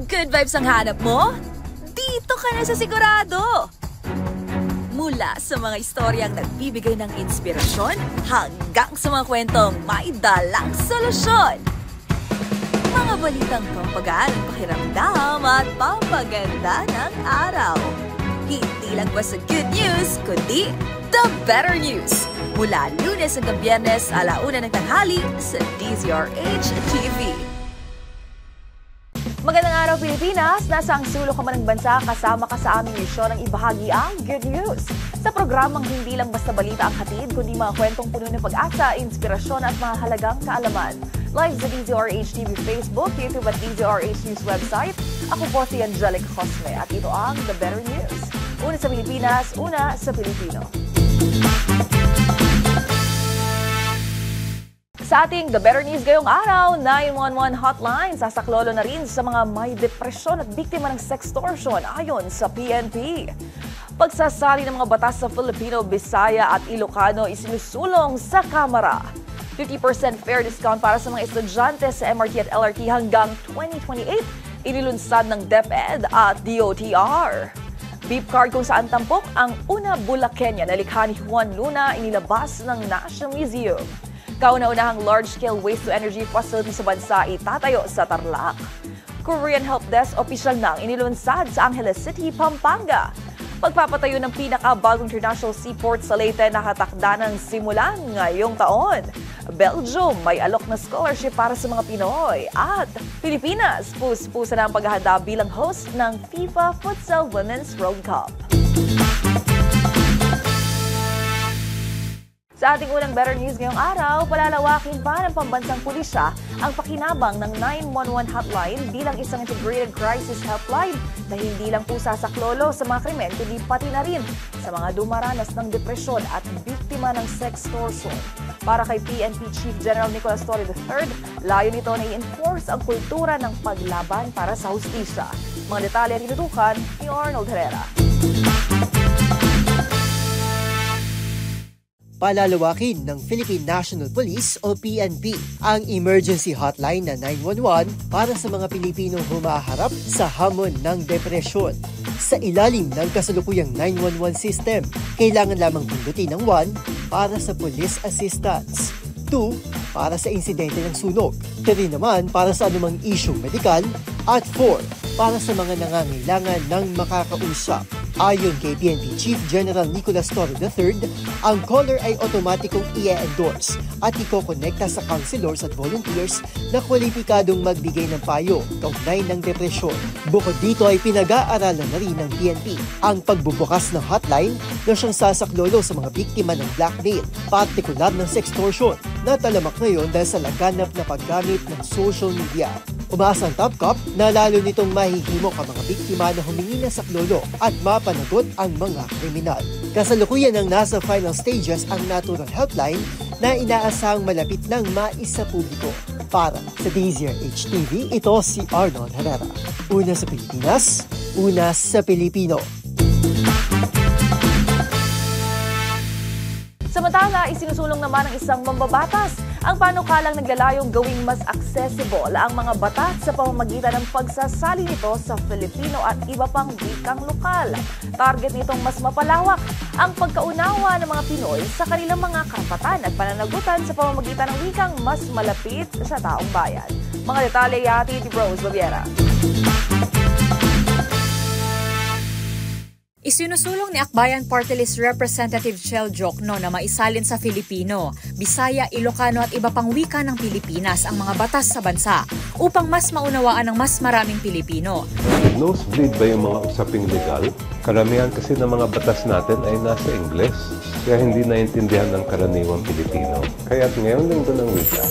Good vibes ang hanap mo? Dito ka na sa sigurado! Mula sa mga istoryang nagbibigay ng inspirasyon hanggang sa mga kwentong may dalang solusyon. Mga balitang pampagaan ang pakiramdam at pampaganda ng araw. Hindi lang ba sa good news, kundi the better news. Mula Lunes hanggang Biyernes, 1:00 ng tanghali sa DZRH TV. Magandang araw, Pilipinas! Nasa ang sulok ka man ng bansa, kasama ka sa aming misyon ng ibahagi ang good news. Sa programang hindi lang basta balita ang hatid, kundi mga kwentong puno ng pag-asa, inspirasyon at mga halagang kaalaman. Live sa DZRH TV Facebook, YouTube at DZRH News website. Ako po si Angelic Cosme at ito ang The Better News. Una sa Pilipinas, una sa Pilipino. Sa ating The Better News ngayong araw, 911 hotline sasaklolo na rin sa mga may depresyon at biktima ng sextortion ayon sa PNP. Pagsasali ng mga batas sa Filipino, Bisaya at Ilocano isinusulong sa Kamara. 50% fare discount para sa mga estudyante sa MRT at LRT hanggang 2028, inilunsad ng DepEd at DOTR. Beep card kung saan tampok ang una Bulakenyan na likha ni Juan Luna inilabas ng National Museum. Kauna-unahang large-scale waste-to-energy facility sa bansa itatayo sa Tarlac. Korean Help Desk opisyal nang inilunsad sa Angeles City, Pampanga. Pagpapatayo ng pinakabagong international seaport sa Leyte nakatakda ng simulan ngayong taon. Belgium may alok na scholarship para sa mga Pinoy. At Pilipinas, pus-pusa na ang paghahanda bilang host ng FIFA Futsal Women's World Cup. Sa ating unang Better News ngayong araw, palalawakin pa ng pambansang pulisya ang pakinabang ng 911 hotline bilang isang integrated crisis helpline na hindi lang po sasaklolo sa mga krimen, kundi pati na rin sa mga dumaranas ng depresyon at biktima ng sextortion. Para kay PNP Chief General Nicolas Torre III, layo nito na i-enforce ang kultura ng paglaban para sa hustisya. Mga detalye tinutukan ni Arnold Herrera. Palalawakin ng Philippine National Police o PNP ang emergency hotline na 911 para sa mga Pilipinong humaharap sa hamon ng depresyon. Sa ilalim ng kasalukuyang 911 system, kailangan lamang pindutin ng 1 para sa police assistance, 2 para sa insidente ng sunog, 3 naman para sa anumang issue medikal, at 4 para sa mga nangangailangan ng makakausap. Ayon kay PNP Chief General Nicolas Torre III, ang caller ay otomatikong i-endorse at ikokonekta sa counselors at volunteers na kwalipikadong magbigay ng payo kaugnay ng depresyon. Bukod dito ay pinag-aaralan na rin ng PNP ang pagbubukas ng hotline na siyang sasaklolo sa mga biktima ng blackmail, partikular ng sextortion, na talamak ngayon dahil sa laganap na paggamit ng social media. Umaasa ang Top Cop na lalo nitong mahihimok ang mga biktima na humingi ng saklolo at mapanagot ang mga kriminal. Kasalukuyan ang nasa final stages ang natural helpline na inaasahang malapit ng maisapubliko. Para sa DZRH TV, ito si Arnold Herrera. Una sa Pilipinas, una sa Pilipino. Samantala, isinusulong naman ng isang mambabatas ang panukalang naglalayong gawing mas accessible ang mga batas sa pamamagitan ng pagsasali nito sa Filipino at iba pang wikang lokal. Target nitong mas mapalawak ang pagkaunawa ng mga Pinoy sa kanilang mga karapatan at pananagutan sa pamamagitan ng wikang mas malapit sa taong bayan. Mga detalye yati ni Rose Babiera. Isinusulong ni Akbayan Party List Representative Chel Jokno na maisalin sa Filipino, Bisaya, Ilocano at iba pang wika ng Pilipinas ang mga batas sa bansa upang mas maunawaan ng mas maraming Pilipino. Nosebleed ba yung mga usaping legal? Karamihan kasi ng mga batas natin ay nasa Ingles, kaya hindi naintindihan ng karaniwang Pilipino. Kaya't ngayon linggo ng wika,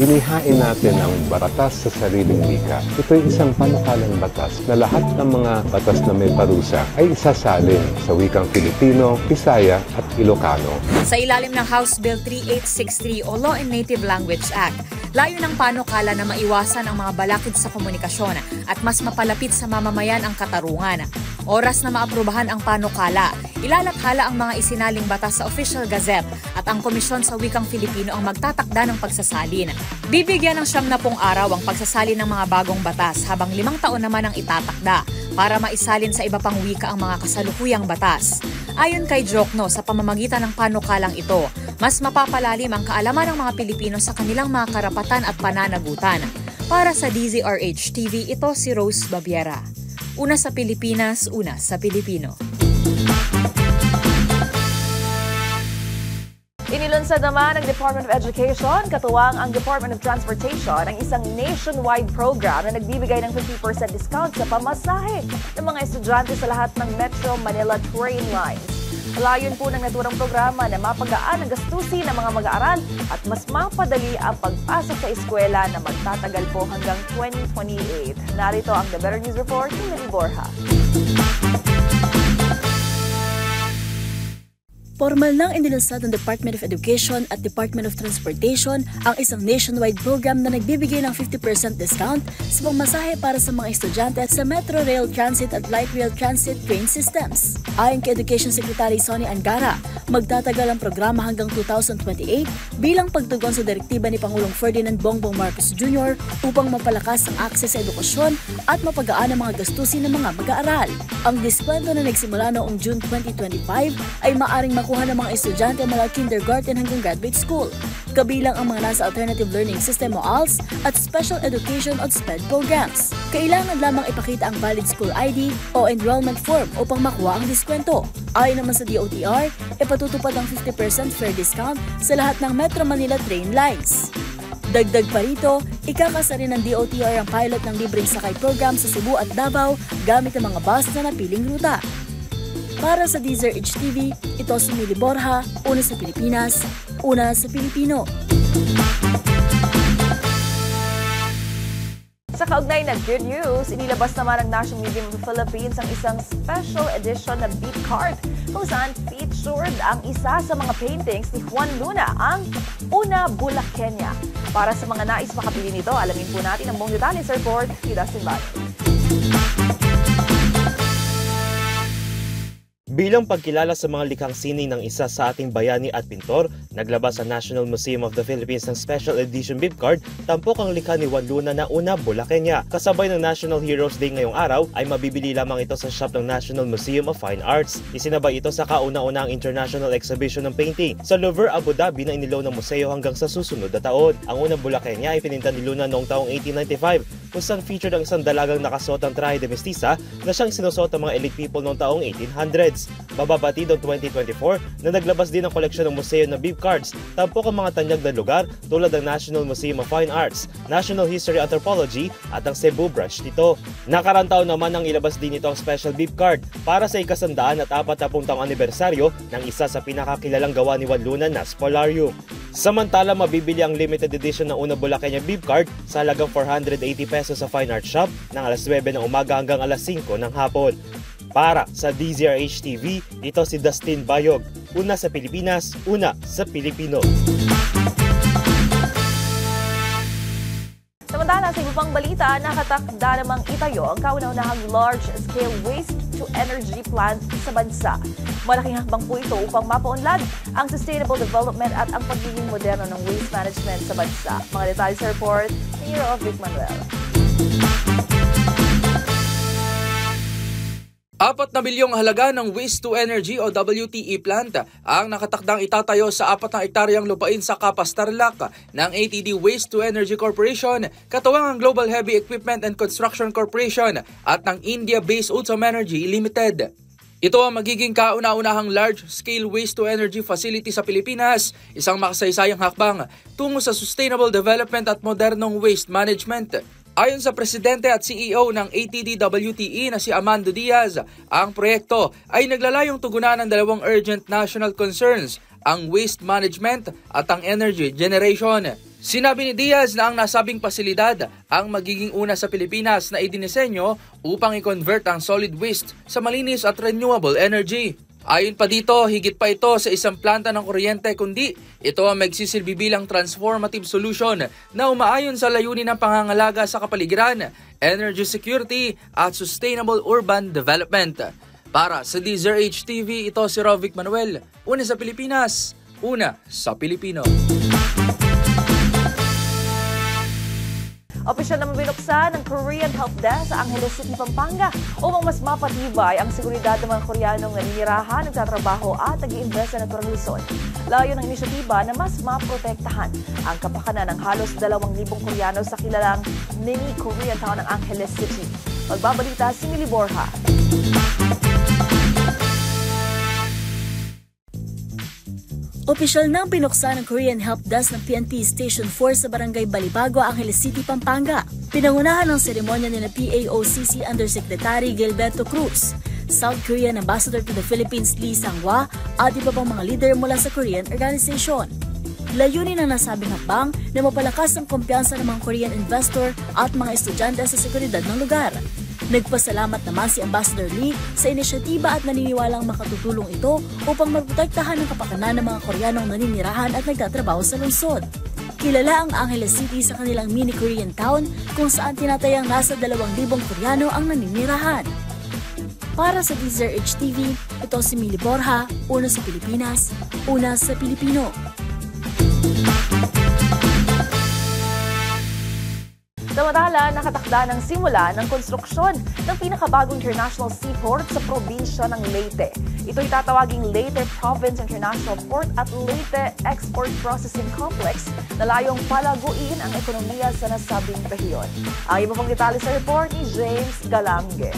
inihain natin ang batas sa sariling wika. Ito ay isang panukalang batas na lahat ng mga batas na may parusa ay isasalin sa wikang Filipino, Bisaya at Ilocano. Sa ilalim ng House Bill 3863 o Law and Native Language Act, layo ng panukala na maiwasan ang mga balakid sa komunikasyon at mas mapalapit sa mamamayan ang katarungan. Oras na maaprubahan ang panukala, Ilalathala ang mga isinaling batas sa Official Gazette at ang Komisyon sa Wikang Filipino ang magtatakda ng pagsasalin. Bibigyan ng 70 araw ang pagsasalin ng mga bagong batas habang 5 taon naman ang itatakda para maisalin sa iba pang wika ang mga kasalukuyang batas. Ayon kay Jokno, sa pamamagitan ng panukalang ito, mas mapapalalim ang kaalaman ng mga Pilipino sa kanilang mga karapatan at pananagutan. Para sa DZRH TV, ito si Rose Babiera. Una sa Pilipinas, una sa Pilipino. Inilunsad naman ng Department of Education, katuwang ang Department of Transportation, ang isang nationwide program na nagbibigay ng 50% discount sa pamasahe ng mga estudyante sa lahat ng Metro Manila train lines. Layon po ng naturang programa na mapagaan ang gastusin ng mga mag-aaral at mas mapadali ang pagpasok sa eskwela na magtatagal po hanggang 2028. Narito ang The Better News Report ni Lily Borja. Formal nang inilunsad ng Department of Education at Department of Transportation ang isang nationwide program na nagbibigay ng 50% discount sa pamasahe para sa mga estudyante sa Metro Rail Transit at Light Rail Transit train systems. Ayon kay Education Secretary Sonny Angara, magtatagal ang programa hanggang 2028 bilang pagtugon sa direktiba ni Pangulong Ferdinand Bongbong Marcos Jr. upang mapalakas ang akses sa edukasyon at mapagaan ang mga gastusin ng mga mag-aaral. Ang diskwento na nagsimula noong June 2025 ay maaring makuha ng mga estudyante mula kindergarten hanggang graduate school, kabilang ang mga nasa Alternative Learning System o ALS at Special Education o SPED programs. Kailangan lamang ipakita ang valid school ID o enrollment form upang makuha ang diskwento. Ayon naman sa DOTR, ipatutupad ang 50% fair discount sa lahat ng Metro Manila train lines. Dagdag pa rito, ikakasa rin ng DOTR ang pilot ng libreng sakay program sa Cebu at Davao gamit ang mga bus na napiling ruta. Para sa DZRH TV, ito si Mili Borja, una sa Pilipinas, una sa Pilipino. Sa kaugnay na good news, inilabas naman ng National Museum of the Philippines ang isang special edition na beat card kung saan featured ang isa sa mga paintings ni Juan Luna, ang Una Bulaqueña. Para sa mga nais makabili nito, alamin po natin ang buong detalye sa report ni Dustin Bayo. Bilang pagkilala sa mga likhang sining ng isa sa ating bayani at pintor, naglabas ang National Museum of the Philippines ng Special Edition Bib Card, tampok ang likha ni Juan Luna na Una Bulaqueña. Kasabay ng National Heroes Day ngayong araw, ay mabibili lamang ito sa shop ng National Museum of Fine Arts. Isinabay ito sa kauna-unang international exhibition ng painting sa Louvre, Abu Dhabi na inilaw ng museo hanggang sa susunod na taon. Ang Una Bulaqueña ay pininta ni Luna noong taong 1895, kung saan featured ang isang dalagang nakasuot ng traje de mestiza na siyang sinusuot ng mga elite people noong taong 1800s. Mababatid noong 2024 na naglabas din ng koleksyon ng museo na Bib Cards, tampok ang mga tanyag na lugar tulad ng National Museum of Fine Arts, National History Anthropology at ang Cebu branch nito. Nakarang taon naman ang ilabas din ito ang Special Bib Card para sa ika-140 taong anibersaryo ng isa sa pinakakilalang gawa ni Juan Luna na Spolarium. Samantala, mabibili ang limited edition ng Una Bulaqueña Bib Card sa halagang 480 pesos sa Fine Art Shop ng alas 9 ng umaga hanggang alas 5 ng hapon. Para sa DZRH TV, ito si Dustin Bayog, una sa Pilipinas, una sa Pilipino. Samantala sa iba pang balita, nakatakda namang itayo ang kauna-unahang large-scale waste-to-energy plant sa bansa. Malaking hakbang po ito upang mapaunlad ang sustainable development at ang pagiging moderno ng waste management sa bansa. Mga detalye sa report ni Hero of Vic Manuel. 4 na bilyong halaga ng waste-to-energy o WTE plant ang nakatakdang itatayo sa 4 na ektaryang lupain sa Capas, Tarlac ng ATD Waste-to-Energy Corporation, katuwang ang Global Heavy Equipment and Construction Corporation at ng India-based Utsum Energy Limited. Ito ang magiging kauna-unahang large-scale waste-to-energy facility sa Pilipinas, isang makasaysayang hakbang tungo sa sustainable development at modernong waste management. Ayon sa Presidente at CEO ng ATD-WTE na si Amando Diaz, ang proyekto ay naglalayong tugunan ng dalawang urgent national concerns, ang waste management at ang energy generation. Sinabi ni Diaz na ang nasabing pasilidad ang magiging una sa Pilipinas na idinisenyo upang i-convert ang solid waste sa malinis at renewable energy. Ayon pa dito, higit pa ito sa isang planta ng kuryente kundi ito ang magsisilbi bilang transformative solution na umaayon sa layunin ng pangangalaga sa kapaligiran, energy security at sustainable urban development. Para sa DZRH TV, ito si Rovic Manuel. Una sa Pilipinas, una sa Pilipino. Opisyal naman binuksan ng Korean Help Desk sa Angeles City, Pampanga upang mas mapatibay ang seguridad ng mga Koreanong naninirahan, nagtatrabaho at nag-iimbes sa naturang Luzon. Layo ng inisyatiba na mas maprotektahan ang kapakanan ng halos 2,000 Koreano sa kilalang mini Korean town ng Angeles City. Magbabalita si Mili Borja. Opisyal nang pinuksan ng Korean Help Desk ng PNP Station 4 sa Barangay Balibago, Angeles City, Pampanga. Pinangunahan ng seremonya ni PAOCC Undersecretary Gilberto Cruz, South Korean Ambassador to the Philippines Lee Sang-hwa at iba pang mga leader mula sa Korean organization. Layunin ng nasabing hakbang na mapalakas ang kumpiyansa ng mga Korean investor at mga estudyante sa seguridad ng lugar. Nagpasalamat naman si Ambassador Lee sa inisyatiba at naniniwalang makatutulong ito upang maprotektahan ang kapakanan ng mga Koreanong naninirahan at nagtatrabaho sa lungsod. Kilala ang Angeles City sa kanilang mini Korean town kung saan tinatayang nasa 2,000 Koreano ang naninirahan. Para sa DZRH TV, ito si Mili Borja, una sa Pilipinas, una sa Pilipino. Samantala, nakatakda ng simula ng konstruksyon ng pinakabagong international seaport sa probinsya ng Leyte. Ito'y tatawaging Leyte Province International Port at Leyte Export Processing Complex na layong palaguin ang ekonomiya sa nasabing rehiyon. Ang iba pang detalye sa report ni James Galange.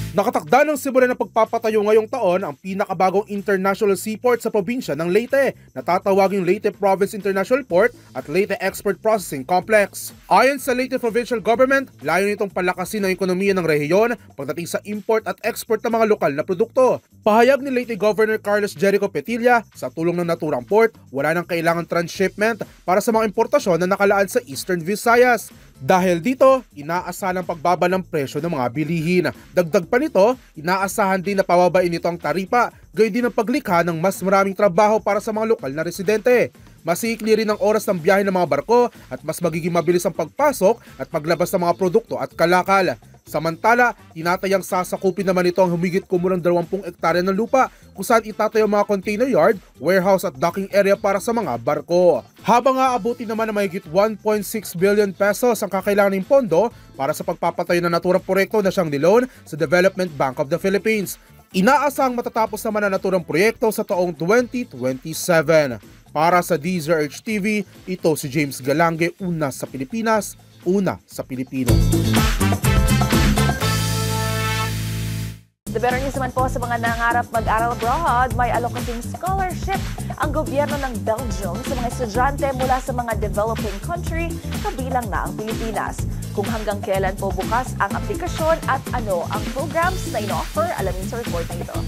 Nakatakda ng simula ng pagpapatayo ngayong taon ang pinakabagong international seaport sa probinsya ng Leyte na tatawaging Leyte Province International Port at Leyte Export Processing Complex. Ayon sa Leyte Provincial Government, layo nitong palakasin ang ekonomiya ng rehiyon pagdating sa import at export ng mga lokal na produkto. Pahayag ni Leyte Governor Carlos Jerico Petilla, sa tulong ng naturang port, wala nang kailangan transshipment para sa mga importasyon na nakalaan sa Eastern Visayas. Dahil dito, inaasahan ang pagbaba ng presyo ng mga bilihin. Dagdag pa nito, inaasahan din na pababain nito ang taripa, gayon din ang paglikha ng mas maraming trabaho para sa mga lokal na residente. Masikli rin ang oras ng biyahe ng mga barko at mas magiging mabilis ang pagpasok at paglabas ng mga produkto at kalakal. Samantala, tinatayang sasakupin naman ito ang humigit kumulang 20 hektarya ng lupa kung saan itatayo mga container yard, warehouse at docking area para sa mga barko. Habang aabuti naman na mahigit 1.6 billion pesos ang kakailangan ng pondo para sa pagpapatayo ng naturang proyekto na siyang niloan sa Development Bank of the Philippines. Inaasang matatapos naman ang naturang proyekto sa taong 2027. Para sa DZRH TV, ito si James Galange, una sa Pilipinas, una sa Pilipino. The better news naman po sa mga nangarap mag-aral abroad, may alokasing scholarship ang gobyerno ng Belgium sa mga estudyante mula sa mga developing country, kabilang na ang Pilipinas. Kung hanggang kailan po bukas ang aplikasyon at ano ang programs na ino-offer, alamin sa report na ito.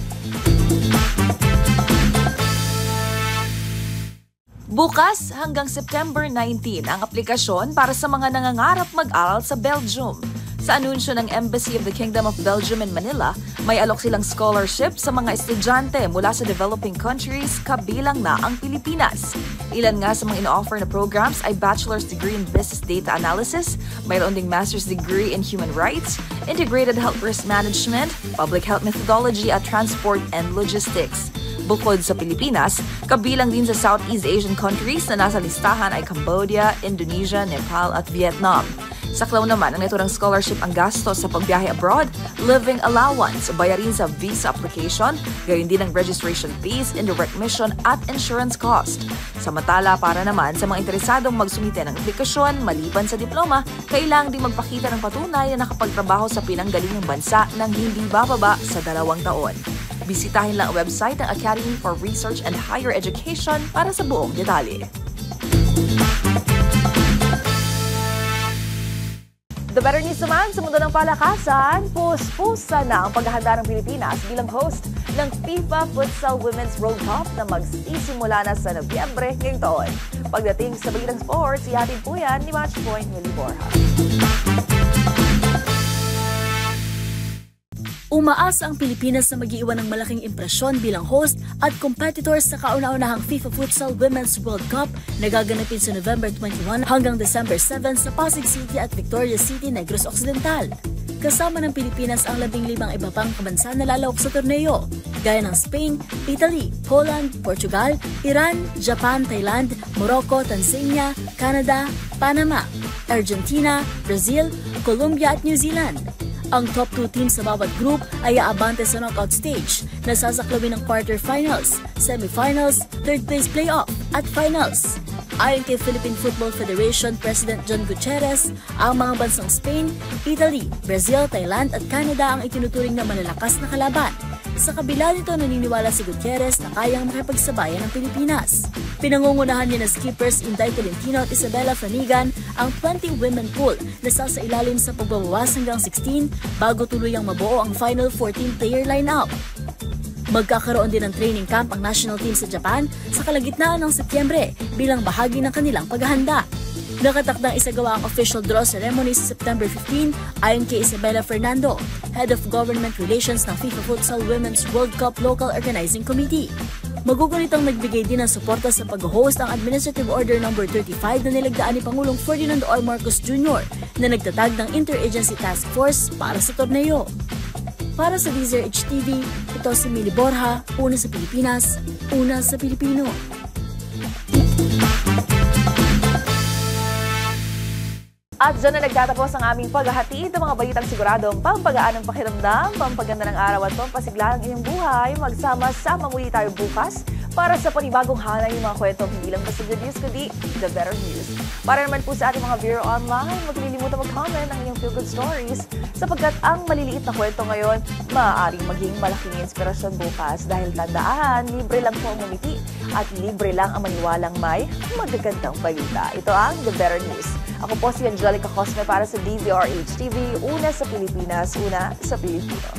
Bukas hanggang September 19 ang aplikasyon para sa mga nangangarap mag-aral sa Belgium. Sa anunsyo ng Embassy of the Kingdom of Belgium in Manila, may alok silang scholarship sa mga estudyante mula sa developing countries, kabilang na ang Pilipinas. Ilan nga sa mga ino-offer na programs ay Bachelor's Degree in Business Data Analysis, mayroon ding Master's Degree in Human Rights, Integrated Health Risk Management, Public Health Methodology at Transport and Logistics. Bukod sa Pilipinas, kabilang din sa Southeast Asian countries na nasa listahan ay Cambodia, Indonesia, Nepal at Vietnam. Saklaw naman ang naturang scholarship ang gastos sa pagbiyahe abroad, living allowance, bayarin sa visa application, gayon din ang registration fees, indirect mission at insurance cost. Samantala, para naman sa mga interesadong magsumite ng aplikasyon maliban sa diploma, kailangan din magpakita ng patunay na nakapagtrabaho sa pinanggalingang bansa ng hindi bababa sa 2 taon. Bisitahin lang ang website ng Academy for Research and Higher Education para sa buong detalye. The better news naman sa mundo ng palakasan, puspusa na ang paghahanda ng Pilipinas bilang host ng FIFA Futsal Women's World Cup na magsisimula na sa Nobyembre ngayong taon. Pagdating sa balitang sports, ihatid po yan ni Matchpoint Mili Borja. Umaasa ang Pilipinas na mag-iiwan ng malaking impresyon bilang host at competitor sa kauna-unahang FIFA Futsal Women's World Cup na gaganapin sa November 21 hanggang December 7 sa Pasig City at Victoria City, Negros Occidental. kasama ng Pilipinas ang 15 iba pang kabansa na lalawak sa torneo, gaya ng Spain, Italy, Poland, Portugal, Iran, Japan, Thailand, Morocco, Tanzania, Canada, Panama, Argentina, Brazil, Colombia at New Zealand. Ang top 2 teams sa bawat group ay aabante sa knockout stage na sasaklawin ng quarterfinals, semifinals, third place playoff at finals. Ayon kay Philippine Football Federation President John Gutierrez, ang mga bansang Spain, Italy, Brazil, Thailand at Canada ang itinuturing na malalakas na kalaban. Sa kabila nito, naniniwala si Gutierrez na kayang makipagsabayan ng Pilipinas. Pinangungunahan niya na skippers Inday Tolentino at Isabella Fanigan ang 20-women pool na sasailalim sa pagbabawas hanggang 16 bago tuluyang mabuo ang final 14-player lineup. Magkakaroon din ng training camp ang national team sa Japan sa kalagitnaan ng Setyembre bilang bahagi ng kanilang paghahanda. Nakatakdang isagawa ang official draw ceremony sa September 15 ayon kay Isabella Fernando, Head of Government Relations ng FIFA Futsal Women's World Cup Local Organizing Committee. Magugunitang nagbigay din ng suporta sa pag-host ang Administrative Order No. 35 na nilagdaan ni Pangulong Ferdinand R. Marcos Jr. na nagtatag ng Interagency Task Force para sa torneo. Para sa DZRH TV, ito si Mili Borja, una sa Pilipinas, una sa Pilipino. At dyan na nagtatapos ang aming paghahatid ng mga balitang siguradong pampagaan ng pakiramdam, pampaganda ng araw at pampasigla ng inyong buhay. Magsama-sama muli tayo bukas para sa panibagong hanay ng mga kwentong hindi lang basta good news, kundi the better news. Para naman po sa ating mga viewer online, huwag kalilimutan mag-comment ng inyong feel-good stories sapagkat ang maliliit na kwento ngayon maaaring maging malaking inspirasyon bukas dahil tandaan, libre lang po ang umiti at libre lang ang maniwalang may magagandang balita. Ito ang The Better News. Ako po si Angelica Cosme para sa DZRH TV, una sa Pilipinas, una sa Pilipino.